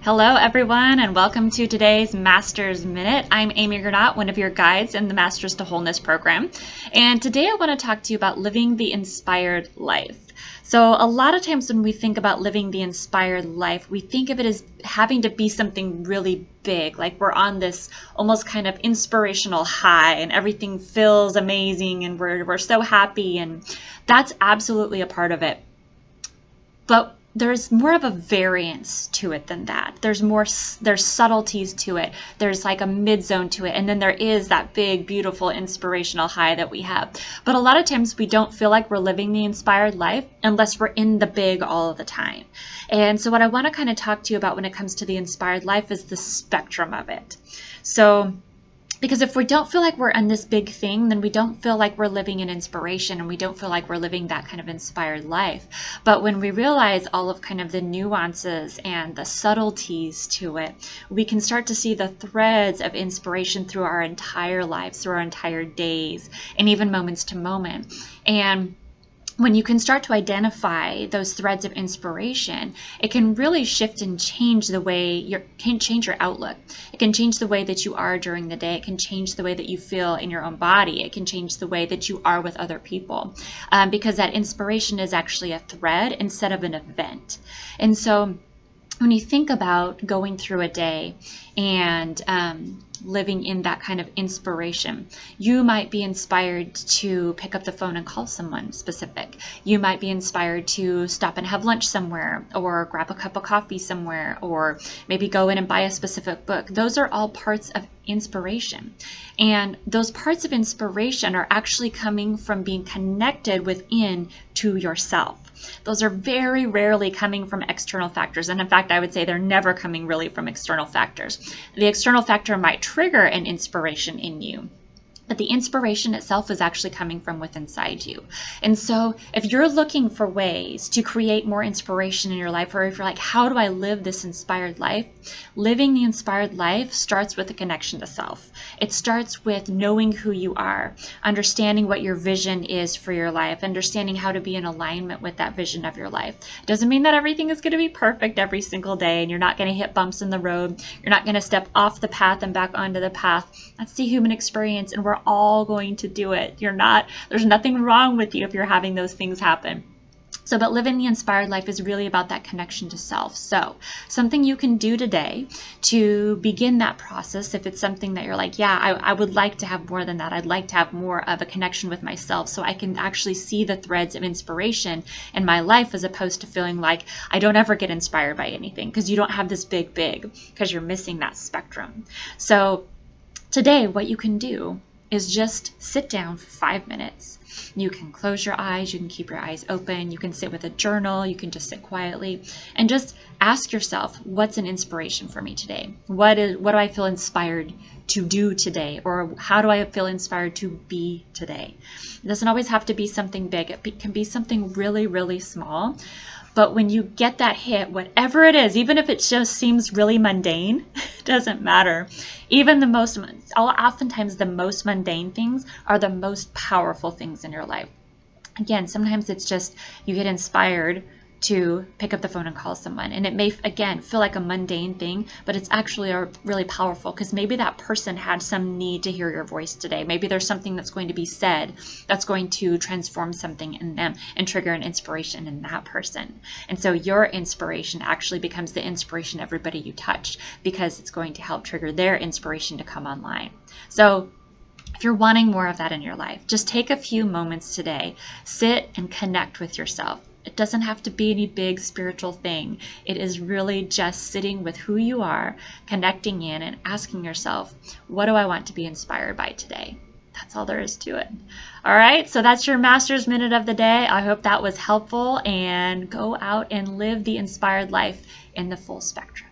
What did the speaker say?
Hello, everyone, and welcome to today's Master's Minute. I'm Amy Granat, one of your guides in the Masters to Wholeness program. And today I want to talk to you about living the inspired life. So a lot of times when we think about living the inspired life, we think of it as having to be something really big, like we're on this almost kind of inspirational high and everything feels amazing and we're so happy, and that's absolutely a part of it. But there's more of a variance to it than that. There's subtleties to it. There's like a mid zone to it. And then there is that big, beautiful, inspirational high that we have. But a lot of times we don't feel like we're living the inspired life unless we're in the big all of the time. And so what I want to kind of talk to you about when it comes to the inspired life is the spectrum of it. Because if we don't feel like we're on this big thing, then we don't feel like we're living in inspiration, and we don't feel like we're living that kind of inspired life. But when we realize all of kind of the nuances and the subtleties to it, we can start to see the threads of inspiration through our entire lives, through our entire days, and even moments to moment. And when you can start to identify those threads of inspiration, it can really shift and change the way change your outlook. It can change the way that you are during the day. It can change the way that you feel in your own body. It can change the way that you are with other people, because that inspiration is actually a thread instead of an event. And so when you think about going through a day and living in that kind of inspiration, you might be inspired to pick up the phone and call someone specific. You might be inspired to stop and have lunch somewhere, or grab a cup of coffee somewhere, or maybe go in and buy a specific book. Those are all parts of inspiration. And those parts of inspiration are actually coming from being connected within to yourself. Those are very rarely coming from external factors. And in fact, I would say they're never coming really from external factors. The external factor might trigger an inspiration in you, but the inspiration itself is actually coming from within inside you. And so if you're looking for ways to create more inspiration in your life, or if you're like, how do I live this inspired life? Living the inspired life starts with a connection to self. It starts with knowing who you are, understanding what your vision is for your life, understanding how to be in alignment with that vision of your life. It doesn't mean that everything is going to be perfect every single day, and you're not going to hit bumps in the road. You're not going to step off the path and back onto the path. That's the human experience, and we're all going to do it. There's nothing wrong with you if you're having those things happen. But living the inspired life is really about that connection to self. So something you can do today to begin that process, if it's something that you're like, yeah, I would like to have more than that. I'd like to have more of a connection with myself so I can actually see the threads of inspiration in my life, as opposed to feeling like I don't ever get inspired by anything, because you don't have this big, because you're missing that spectrum. So today, what you can do is just sit down for 5 minutes. You can close your eyes, you can keep your eyes open, you can sit with a journal, you can just sit quietly and just ask yourself, what's an inspiration for me today? What do I feel inspired to do today? Or how do I feel inspired to be today? It doesn't always have to be something big. It can be something really, really small. But when you get that hit, whatever it is, even if it just seems really mundane, it doesn't matter. Oftentimes the most mundane things are the most powerful things in your life. Again, sometimes it's just you get inspired to pick up the phone and call someone. And it may, again, feel like a mundane thing, but it's actually really powerful, because maybe that person had some need to hear your voice today. Maybe there's something that's going to be said that's going to transform something in them and trigger an inspiration in that person. And so your inspiration actually becomes the inspiration everybody you touch, because it's going to help trigger their inspiration to come online. So if you're wanting more of that in your life, just take a few moments today, sit and connect with yourself. It doesn't have to be any big spiritual thing. It is really just sitting with who you are, connecting in, and asking yourself, what do I want to be inspired by today? That's all there is to it. All right, so that's your Master's Minute of the day. I hope that was helpful, and go out and live the inspired life in the full spectrum.